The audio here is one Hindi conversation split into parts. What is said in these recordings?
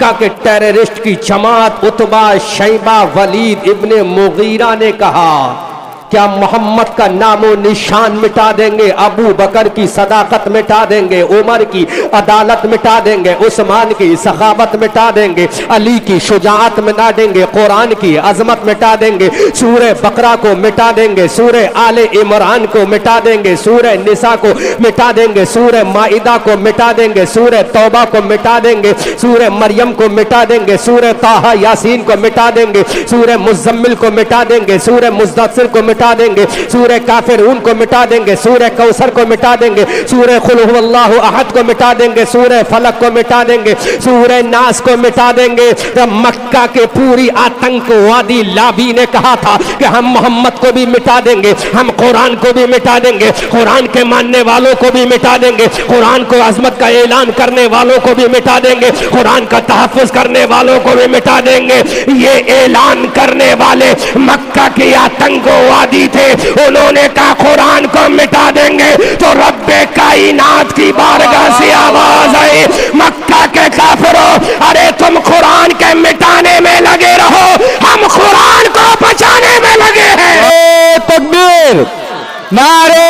मक्का के टेररिस्ट की जमात उतबा, शैबा, वलीद इब्ने मुगीरा ने कहा क्या मोहम्मद का नामो निशान मिटा देंगे, अबू बकर की सदाकत मिटा देंगे, उमर की अदालत मिटा देंगे, उस्मान की सखावत मिटा देंगे, अली की शुजाअत मिटा देंगे, कुरान की अजमत मिटा देंगे, सूरह बकरा को मिटा देंगे, सूरह आले इमरान को मिटा देंगे, सूरह निसा को मिटा देंगे, सूरह माइदा को मिटा देंगे, सूरह तौबा को मिटा देंगे, सूरह मरियम को मिटा देंगे, सूरह ताहा यासीन को मिटा देंगे, सूरह मुज़म्मिल को मिटा देंगे, सूरह मुज़्दसिर को मिटा देंगे, सूरह काफिरून को मिटा देंगे, सूरह कौसर को मिटा देंगे, सूरह कुल हुवल्लाहु अहद को मिटा देंगे, सूरह फलक को मिटा देंगे, सूरह नास को मिटा देंगे। जब मक्का के पूरी आतंकवादी लाबी ने कहा था कि हम मोहम्मद को भी मिटा देंगे, हम कुरान को भी मिटा देंगे, कुरान के मानने वालों को भी मिटा देंगे, कुरान को अजमत का ऐलान करने वालों को भी मिटा देंगे, कुरान का तहफ़्फ़ुज़ करने वालों को भी मिटा देंगे। ये ऐलान करने वाले मक्का के आतंकवादी थे, उन्होंने कहा कुरान को मिटा देंगे, तो रब्बे कायनात की बारगाह से आवाज आई, मक्का के काफिरों, अरे तुम कुरान के मिटाने में लगे रहो, हम कुरान को बचाने में लगे हैं। तकबीर, नारे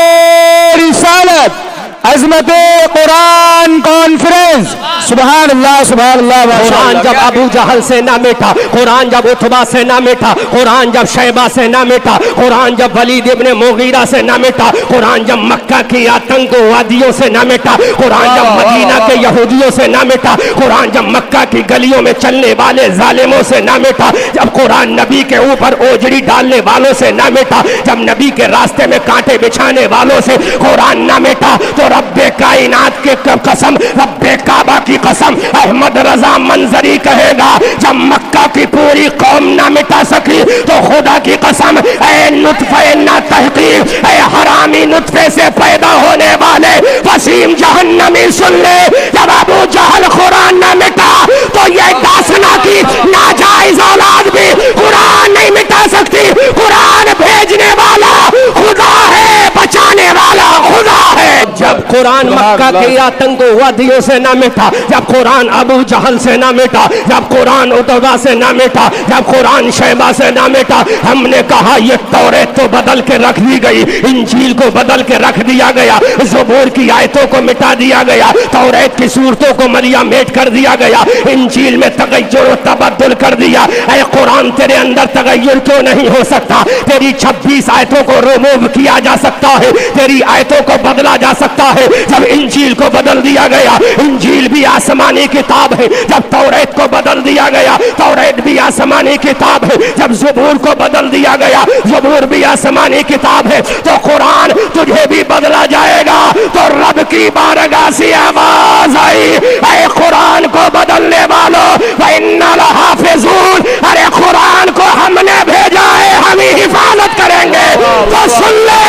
रिसालत, अज़मते कुरान कॉन्फ्रेंस, सुभान अल्लाह सुभान अल्लाह। कुरान जब अबू जहल से ना मिटा, कुरान जब उतबा से ना मिटा, कुरान जब शैबा से ना मिटा, कुरान जब वलीद इब्ने मुगीरा से ना मिटा, कुरान जब मक्का की आतंकवादियों से ना मिटा, कुरान जब मदीना के यहूदियों से ना मिटा, कुरान जब मक्का की गलियों में चलने वाले जालिमों से ना मिटा, जब कुरान नबी के ऊपर ओजड़ी डालने वालों से ना मिटा, जब नबी के रास्ते में कांटे बिछाने वालों से कुरान ना मिटा, तो रब्बे कायनात के कसम, रब्बे काबा की कसम, अहमद रजा मंजरी कहेगा जब मक्का की पूरी कौम ना मिटा सकी, तो खुदा की कसम, ऐ नुत्फे ना तहकीर, ऐ हरामी नुत्फे से पैदा होने वाले वसीम जहन्नमी सुन ले, जब अबू जहल कुरान ना मिटा, तो ये दासना की नाजायज औलाद भी कुरान नहीं मिटा सकती। कुरान भेजने वाला खुदा है, बचाने वाला खुदा है। जब कुरान मक्का के आतंकवादियों से ना मिटा, जब कुरान अबू जहल से ना मिटा, जब कुरान उतबा से ना मिटा, जब कुरान शैबा से ना मिटा, हमने कहा ये तौरेत तो बदल के रख दी गई, इंजील को बदल के रख दिया गया, ज़बूर की आयतों को मिटा दिया गया, तौरेत की सूरतों को मलिया मेट कर दिया गया, इंजील में तगय्युर तबद्दुल कर दिया। ऐ कुरान तेरे अंदर तगय्युर क्यों नहीं हो सकता? तेरी 26 आयतों को रिमूव किया जा सकता है, तेरी आयतों को बदला जा सकता है। जब इंजील को बदल दिया गया, इंजील भी आसमानी किताब है, जब तौरेत को बदल दिया गया, तौरेत भी आसमानी किताब है, जब ज़बूर को बदल दिया गया, ज़बूर भी आसमानी किताब है, तो कुरान तुझे भी बदला जाएगा। तो रब की बारगाह से आवाज आई, ऐ कुरान को बदलने वालों, वइन्ना लहाफ़िज़ून, अरे कुरान को हमने भेजा है, हम ही हिफाजत करेंगे। तो सुन ले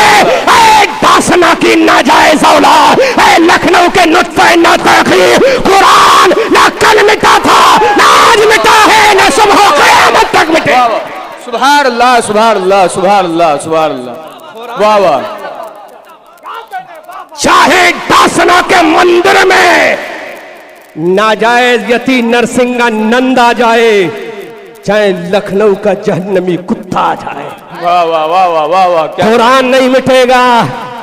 ऐ दासना की नाजायज औलाद, ऐ लखनऊ के नुत्फ़े ना तहक़ीर, कुरान ना कल मिटा था, ना आज मिटा है, ना सुबह क़यामत तक मिटे। सुभान अल्लाह सुभान अल्लाह सुभान अल्लाह सुभान अल्लाह, वाह वाह। चाहे दासना के मंदिर में नाजायज यती नरसिंगा नंद आ जाए, चाहे लखनऊ का जहन्नमी कुत्ता आ जाए, वाह वाह वाह वाह वाह वाह, कुरान नहीं मिटेगा।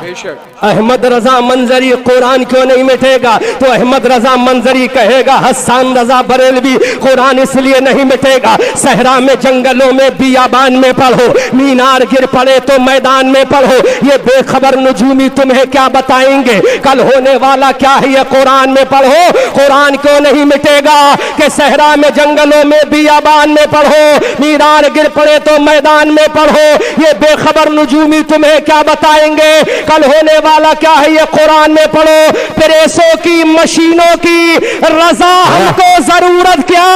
बेशक अहमद रजा मंजरी कुरान क्यों नहीं मिटेगा? तो अहमद रजा मंजरी कहेगा हसन रजा बरेलवी कुरान इसलिए नहीं मिटेगा, सहरा में जंगलों में बियाबान में पढ़ो, मीनार गिर पड़े तो मैदान में पढ़ो, ये बेखबर नजूमी तुम्हें क्या बताएंगे, कल होने वाला क्या है ये कुरान में पढ़ो। कुरान क्यों नहीं मिटेगा कि सहरा में जंगलों में बियाबान में पढ़ो, मीनार गिर पड़े तो मैदान में पढ़ो, ये बेखबर नजूमी तुम्हें क्या बताएंगे, कल होने वाला क्या है ये कुरान में पढ़ो। प्रेसों की मशीनों की रजा हमको जरूरत क्या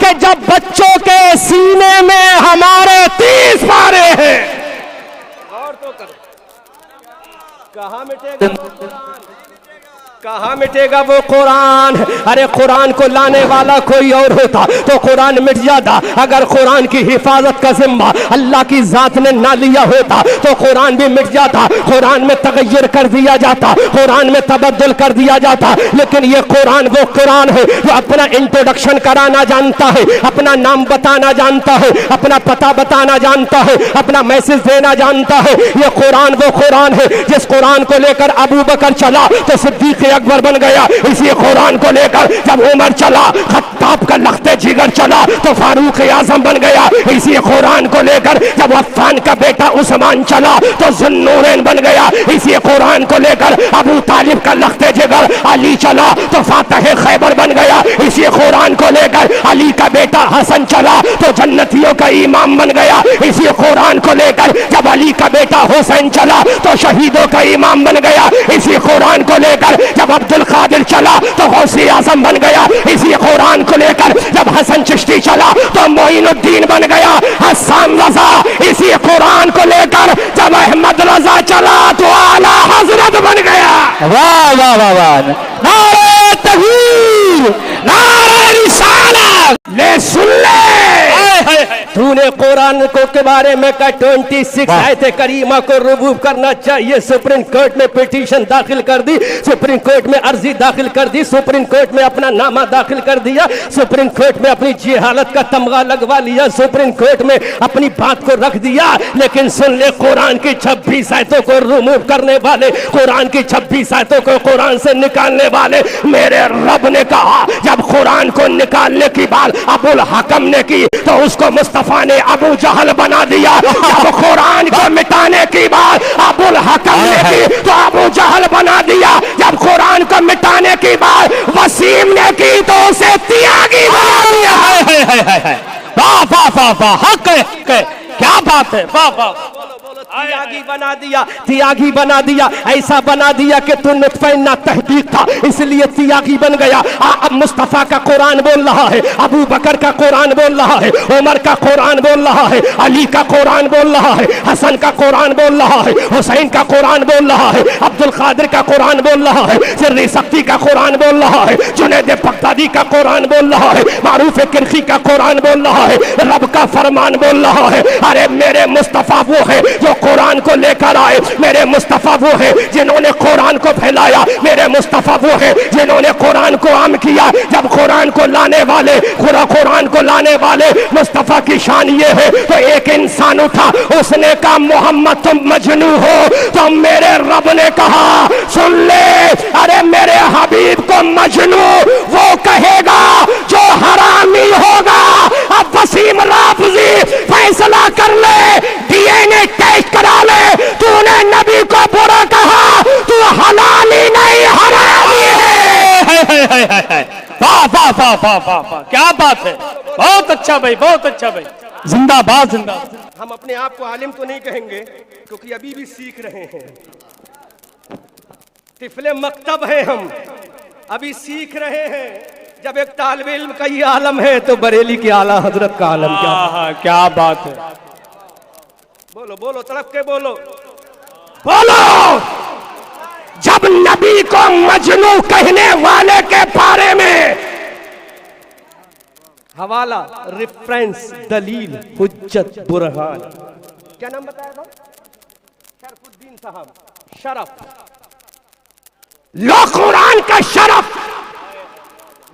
कि जब बच्चों के सीने में हमारे 30 पारे हैं। और तो करो कहां मिटेगा कुरान? कहाँ मिटेगा वो कुरान? अरे कुरान को लाने वाला कोई और होता तो कुरान मिट जाता। अगर कुरान की हिफाजत का जिम्मा अल्लाह की जात ने ना लिया होता तो कुरान भी मिट जाता। कुरान में तगय्युर कर दिया जाता, कुरान में तबद्दुल कर दिया जाता। लेकिन ये कुरान वो कुरान है जो अपना इंट्रोडक्शन कराना जानता है, अपना नाम बताना जानता है, अपना पता बताना जानता है, अपना मैसेज देना जानता है। ये कुरान वो कुरान है जिस कुरान को लेकर अबू बकर चला तो सिद्दीक अकबर बन गया। इसी कुरान को लेकर जब उमर चला, खत्ताब का लख्ते जिगर चला तो फारूक आजम बन गया। इसी कुरान को लेकर जब अफ़ान का बेटा उस्मान चला तो ज़ुन्नूरैन बन गया। इसी कुरान को लेकर अबू तालिब का लख्ते जिगर अली चला तो फातह खैबर बन गया। इसी कुरान को लेकर अली का बेटा हसन चला तो जन्नतियों का इमाम बन गया। इसी कुरान को लेकर जब अली का बेटा हुसैन चला तो शहीदों का इमाम बन गया। इसी कुरान को लेकर जब अब्दुल कादिर चला तो गौसे आजम बन गया। इसी कुरान को लेकर जब हसन चिश्ती चला तो मोइनुद्दीन बन गया, हसन रजा। इसी कुरान को लेकर जब अहमद रजा चला तो आला हजरत बन गया। वाह वाह वाह वाह, नारे तकबीर, नारे रिसालत। ले सुन ले, तूने कुरान को के बारे में कहा 26 आयत करीमा को रिमूव करना चाहिए। सुप्रीम कोर्ट में पिटीशन दाखिल कर दी, सुप्रीम कोर्ट में अर्जी दाखिल कर दी, सुप्रीम कोर्ट में अपना नामा दाखिल कर दिया, सुप्रीम कोर्ट में अपनी जिहालत का तमगा लगवा लिया, सुप्रीम कोर्ट में अपनी बात को रख दिया। लेकिन सुन ले, कुरान की 26 आयतों को रिमूव करने वाले, कुरान की 26 आयतों को कुरान से निकालने वाले, मेरे रब ने कहा जब कुरान को निकालने की बात अबुल हकम ने की तो उसको मुस्तफा ने अबू जहल बना दिया। जब कुरान को मिटाने की बात अबुल हकम ने की तो अबू जहल बना दिया। जब कुरान को मिटाने की बात वसीम ने की तो उसे त्यागी बना दिया। वाह वाह वाह वाह, हक है, क्या बात है, वाह वाह। त्यागी बना दिया, त्यागी बना दिया, ऐसा बना दिया कि तू नुत्फे ना तहकीक था इसलिए त्यागी बन गया। अब मुस्तफा का कुरान बोल रहा है, अबू बकर का कुरान बोल रहा है, उमर का कुरान बोल रहा है, अली का कुरान बोल रहा है, हसन का कुरान बोल रहा है, हुसैन का कुरान बोल रहा है, अब्दुल कादिर का कुरान बोल रहा है, सिर्री सख्ती का कुरान बोल रहा है, जुनैद बगदादी का कुरान बोल रहा है, मारूफ किरखी का कुरान बोल रहा है, रब का फरमान बोल रहा है। अरे मेरे मुस्तफा वो है जो कुरान को लेकर आए, मेरे मुस्तफा वो है जिन्होंने कुरान को फैलाया, मेरे मुस्तफा वो है जिन्होंने कुरान को आम किया। जब कुरान को लाने वाले, कुरान को लाने वाले मुस्तफा की शान ये है तो एक इंसान उठा, उसने कहा मोहम्मद तुम मजनू हो। तो मेरे रब ने कहा सुन ले, अरे मेरे हबीब को मजनू वो कहेगा जो हरामी होगा। अब वसीम राफजी फैसला कर ले, डीएनए टेस्ट करा ले, तूने नबी को बुरा कहा, तू हलाली नहीं हरामी है। वाह वाह वाह वाह वाह वाह, क्या बात है, बहुत अच्छा भाई, बहुत अच्छा भाई, जिंदाबाद जिंदाबाद। हम अपने आप को आलिम तो नहीं कहेंगे क्योंकि अभी भी सीख रहे हैं, तिफले मकतब है, हम अभी सीख रहे हैं। जब एक तालिबे इल्म का ये आलम है तो बरेली के आला हजरत का आलम क्या बात है। बोलो बोलो, तड़प के बोलो, बोलो। जब नबी को मजनू कहने वाले के बारे में हवाला, रेफरेंस, दलील, हुज्जत, बुरहान, क्या नाम बताया था? शरफुद्दीन साहब, शरफ। लो कुरान का शरफ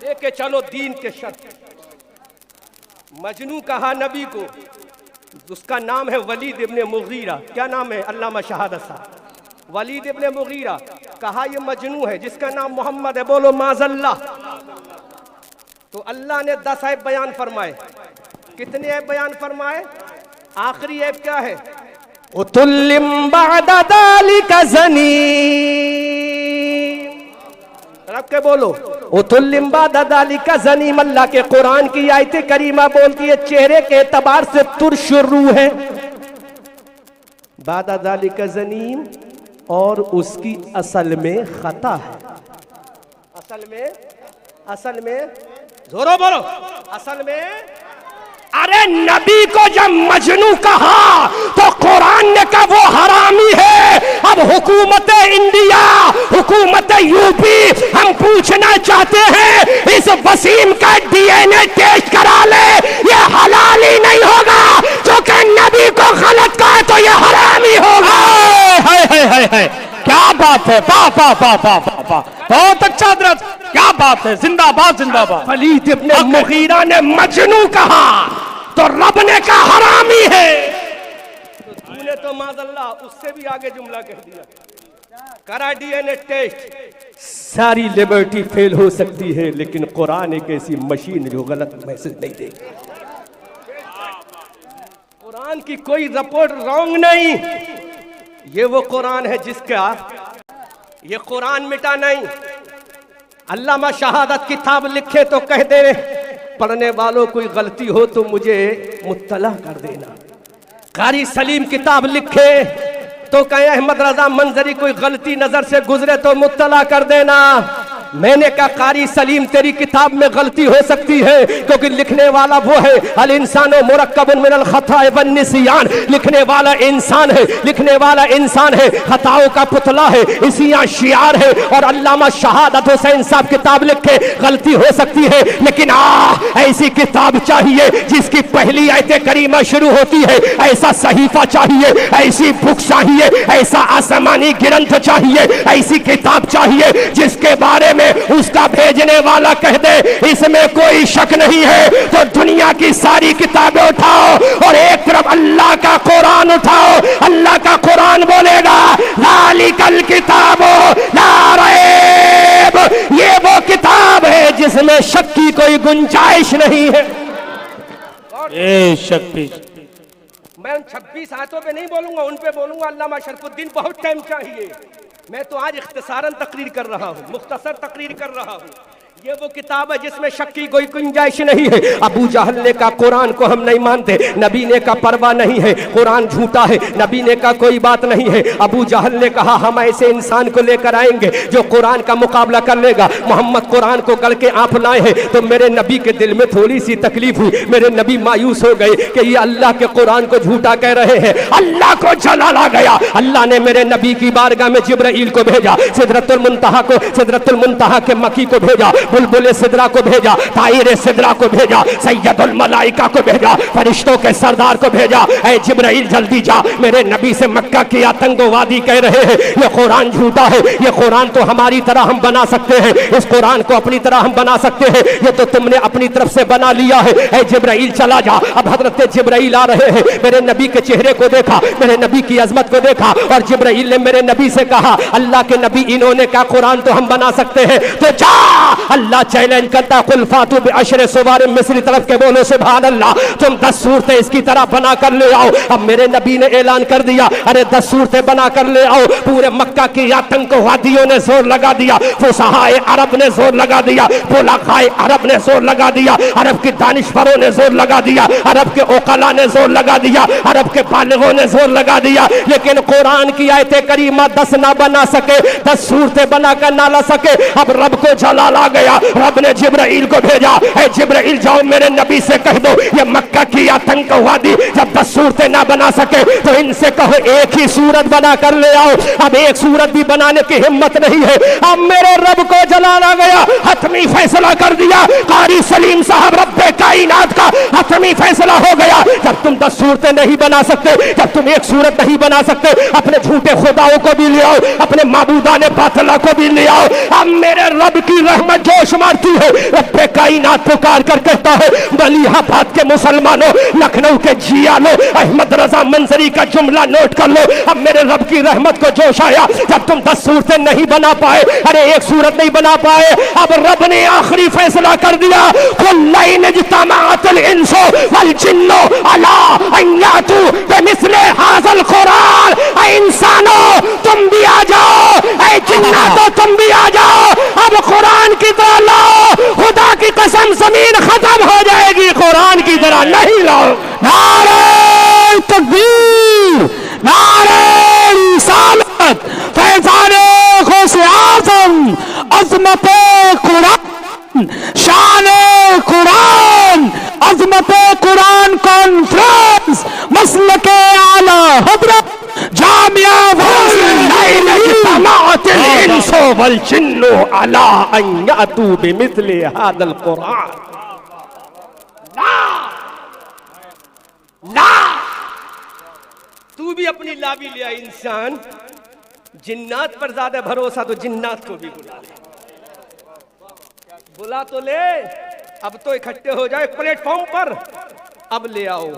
लेके चलो दीन के शरफ। मजनू कहा नबी को, उसका नाम है वलीद इब्ने मुगीरा। क्या नाम है? अल्लामा शहादत साहब। वलीद इब्ने मुगीरा कहा ये मजनू है जिसका नाम मोहम्मद है। बोलो माज़ल्लाह। तो अल्लाह ने 10 ऐब बयान फरमाए। कितने ऐब बयान फरमाए? आखिरी ऐब क्या है? उतुल्लिम बअदा ज़ालिका ज़नीम। रब के बोलो, उतुल्लिम बअदा ज़ालिका ज़नीम। अल्लाह के कुरान की आयत करीमा बोलती है चेहरे के एतबार से तुरशुरू है, बअदा ज़ालिका ज़नीम, और उसकी असल में खता है। असल में जोरो बोलो, असल में अरे नबी को जब मजनू कहा तो कुरान ने कहा वो हरामी है। अब हुकूमत इंडिया, हुकूमत यूपी, हम पूछना चाहते हैं इस वसीम का डीएनए टेस्ट करा ले, ये हलाल ही नहीं होगा, क्योंकि नबी को गलत कहा तो ये हरामी होगा। है क्या बात है, पा पा पा पा पा पा, बहुत अच्छा हजरत, क्या बात है, जिंदाबाद जिंदाबाद। वलीद इब्ने मुगीरा ने मजनू कहा तो रब ने कहा हरामी है। तो तूने तो माज़अल्लाह उससे भी आगे जुमला कह दिया। करा डीएनए टेस्ट, सारी लिबर्टी फेल हो सकती है, लेकिन कुरान एक ऐसी मशीन जो गलत मैसेज नहीं देगी। कुरान की कोई रिपोर्ट रॉन्ग नहीं, ये वो कुरान है जिसका ये कुरान मिटा नहीं। अल्लामा शहादत किताब लिखे तो कह दे पढ़ने वालों कोई गलती हो तो मुझे मुत्तला कर देना। कारी सलीम किताब लिखे तो कहे अहमद रजा मंजरी कोई गलती नजर से गुजरे तो मुत्तला कर देना। मैंने कहा कारी सलीम तेरी किताब में गलती हो सकती है, क्योंकि लिखने वाला वो है अल इंसानो मुरक्कबुन मिनल खताए वन निसियान, लिखने वाला इंसान है, लिखने वाला इंसान है, खताओं का पुतला है, इसियां शियार है। और अल्लामा शहादत हुसैन साहब किताब लिखे, गलती हो सकती है, लेकिन ऐसी किताब चाहिए जिसकी पहली आयत करीमा शुरू होती है, ऐसा सहीफा चाहिए, ऐसी बुक चाहिए, ऐसा आसमानी ग्रंथ चाहिए, ऐसी किताब चाहिए जिसके बारे में उसका भेजने वाला कह दे इसमें कोई शक नहीं है। तो दुनिया की सारी किताबें उठाओ और एक तरफ अल्लाह का कुरान उठाओ, अल्लाह का कुरान बोलेगा ज़ालिकल किताबो ला रैब, ये वो किताब है जिसमें शक की कोई गुंजाइश नहीं है। ए शक्ति, मैं उन 26 आयतों पे नहीं बोलूंगा, उन पे बोलूंगा अल्लामा शरफुद्दीन, बहुत टाइम चाहिए। मैं तो आज इख्तिसारन तकरीर कर रहा हूँ, मुख्तसर तकरीर कर रहा हूँ। ये वो किताब है जिसमें शक की कोई गुंजाइश नहीं है। अबू जहल ने कहा कुरान को हम नहीं मानते, नबी ने कहा परवाह नहीं है, कुरान झूठा है, नबी ने कहा कोई बात नहीं है। अबू जहल ने कहा हम ऐसे इंसान को लेकर आएंगे जो कुरान का मुकाबला कर लेगा। मोहम्मद कुरान को गढ़ के आप लाए हैं, तो मेरे नबी के दिल में थोड़ी सी तकलीफ हुई, मेरे नबी मायूस हो गए कि ये अल्लाह के कुरान को झूठा कह रहे हैं। अल्लाह को जलाल आ गया, अल्लाह ने मेरे नबी की बारगाह में जिब्राइल को भेजा, सिदरतुल मुंतहा को, सिदरतुल मुंतहा के मकी को भेजा, बुलबुल सिदरा को भेजा, ताइर सिदरा को भेजा, सैयदुल मलाइका को भेजा, फरिश्तों के सरदार को भेजा। ऐ जिब्राइल जल्दी जा, मेरे नबी से मक्का के आतंकवादी कह रहे हैं ये कुरान झूठा है, ये कुरान तो हमारी तरह हम बना सकते हैं, इस कुरान को अपनी तरह हम बना सकते हैं, ये तो तुमने अपनी तरफ से बना लिया है। ऐ जिब्राइल चला जा। अब हजरत जिब्राइल आ रहे हैं, मेरे नबी के चेहरे को देखा, मेरे नबी की अजमत को देखा, और जिब्राइल ने मेरे नबी से कहा अल्लाह के नबी इन्होंने कहा कुरान तो हम बना सकते हैं, तो जा। अल्लाह चैलेंज करता कुल फातु बिअशर सुवार मिस्री तरफ के बोलो सुभान अल्लाह, तुम 10 सूरतें इसकी तरह बना कर ले आओ। अब मेरे नबी ने ऐलान कर दिया अरे 10 सूरतें बना कर ले आओ। पूरे मक्का की आतंकवादियों ने जोर लगा दिया, फुसहाए अरब ने जोर लगा दिया, बुलागाए अरब ने जोर लगा दिया, अरब के दानिशवरों ने जोर लगा दिया, अरब के ओकला ने जोर लगा दिया, अरब के बालिगों ने जोर लगा दिया, लेकिन कुरान की आयत करीमा 10 ना बना सके, 10 सूरतें बनाकर ना ला सके। अब रब को जलाल आ गया, रब ने जिब्राइल को भेजा, है जिब्राइल जाओ मेरे नबी से कह दो ये मक्का की आतंकवादी जब 10 सूरतें ना बना सके तो इनसे कहो एक ही सूरत बना कर ले आओ। अब एक सूरत भी बनाने की हिम्मत नहीं है। अब मेरे रब को जलाल आ गया, हतमी फैसला कर दिया, कारी सलीम साहब रब्बे कायनात का हतमी फैसला हो गया। जब तुम 10 सूरतें नहीं बना सकते, जब तुम एक सूरत नहीं बना सकते, अपने झूठे खुदाओं को भी ले आओ, अपने माबूदाने बातला को भी ले आओ। अब मेरे रब की रहमत जोश मारती है, रब्बे कायनात पुकार कर कहता है बलियाबाद के मुसलमानों, लखनऊ के जियालो, अहमद रजा मंजरी का जुमला नोट कर लो। अब मेरे रब की रहमत को जोश आया, जब तुम 10 सूरतें नहीं बना पाए, अरे एक सूरत नहीं बना पाए, अब रब ने आखिरी फैसला कर दिया कुल्लैन इज्तमाअतल इंसु वल जिन्नु अला अन यातू बिमिस्ले हाज़ल कुरान। ऐ इंसानों तुम भी आ जाओ, ऐ जिन्नातों तुम भी आ जाओ, अब कुरान की तरह लाओ। खुदा की कसम जमीन खत्म हो जाएगी, कुरान की तरह नहीं लाओ। नारे तकबीर, नारे रिसालत, फैज़ाने गौसे आज़म, अज़मते कुरान, शाने कुरान, अज़मते कुरान वल जिन्नु अला अन यातू बिमिस्लि हादल कुरान। ला तू भी अपनी ला भी लिया इंसान। जिन्नात पर ज्यादा भरोसा तो जिन्नात को भी बुला ले, बुला तो ले। अब तो इकट्ठे हो जाए प्लेटफॉर्म पर, अब ले आओ,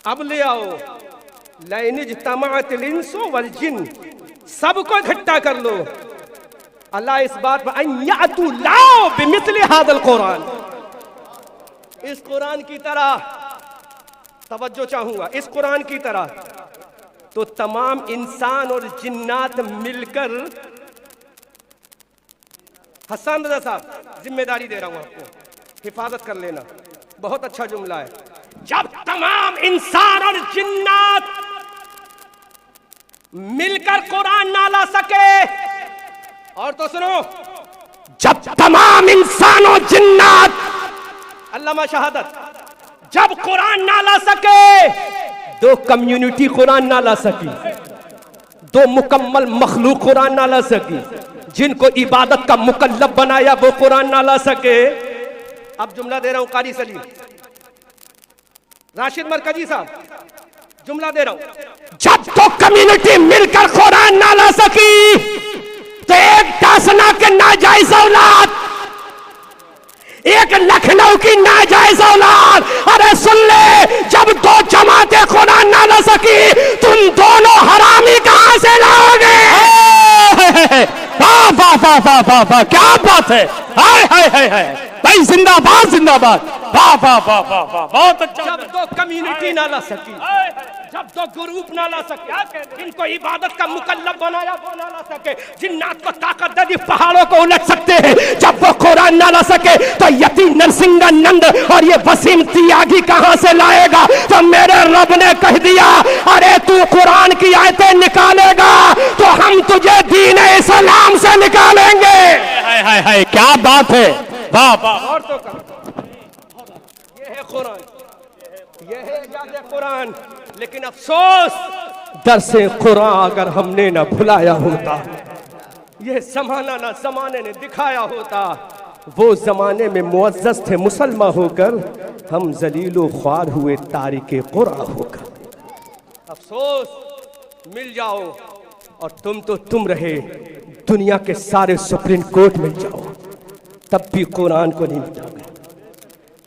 अब ले आओ। लैनिज तमातिल इंसु वल जिन, सबको इकट्ठा कर लो। अल्लाह इस बात पर अन्यातु लाओ बिमिस्लि हादल कुरान, इस कुरान की तरह। तवज्जो चाहूंगा, इस कुरान की तरह तो तमाम इंसान और जिन्नात मिलकर। हसन रजा साहब जिम्मेदारी दे रहा हूं आपको, हिफाजत कर लेना, बहुत अच्छा जुमला है। जब तमाम इंसान और जिन्नात मिलकर कुरान ना ला सके, और तो सुनो, जब तमाम इंसान और जिन्नात, अल्लामा शहादत, जब कुरान ना ला सके, दो कम्युनिटी कुरान ना ला सकी, दो मुकम्मल मखलूक कुरान ना ला सकी, जिनको इबादत का मुकल्लफ बनाया वो कुरान ना ला सके। अब जुमला दे रहा हूं, कारी सलीम, राशिद मरकजी साहब, जुमला दे रहा हूं। जब तो कम्युनिटी मिलकर कुरान ना ला सकी, तो एक दासना के नाजायज औलाद, एक लखनऊ की नाजायज औलाद, अरे सुन ले, जब दो जमातें कुरान ना ला सकी, तुम दोनों हरामी कहां से लाओगे? वाह वाह वाह वाह वाह वाह, क्या बात है। हाय हाय हाय हाय भाई, जिंदाबाद जिंदाबाद, वाह वाह वाह वाह वाह, बहुत अच्छा। जब तो कम्युनिटी ना ला सकी, जब तो ग्रुप ना ला सके, जिनको इबादत का मुकल्लफ बनाया वो ना ला सके, जिन्नात को ताकत दे दी पहाड़ों को उलट सकते हैं, जब वो कुरान ना ला सके, तो यति नरसिंहानंद और ये वसीम त्यागी कहां से लाएगा? तो मेरे रब ने कह दिया, अरे तू कुरान की आयतें निकालेगा तो हम तुझे दीन इस्लाम से निकालेंगे। हाय हाय हाय, क्या बात है, वाह वाह। और तो ये है कुरान, ये है इजाज़े कुरान। लेकिन अफसोस, दरसे कुरान अगर हमने न भुलाया होता, ये जमाना ना जमाने ने दिखाया होता, वो जमाने में मुअज़्ज़ज़ थे मुसलमान होकर, हम जलीलो ख्वार हुए तारिके कुरान होकर। अफसोस, मिल जाओ और तुम तो तुम रहे, दुनिया के सारे सुप्रीम कोर्ट में जाओ, तब भी कुरान को नहीं मिटा।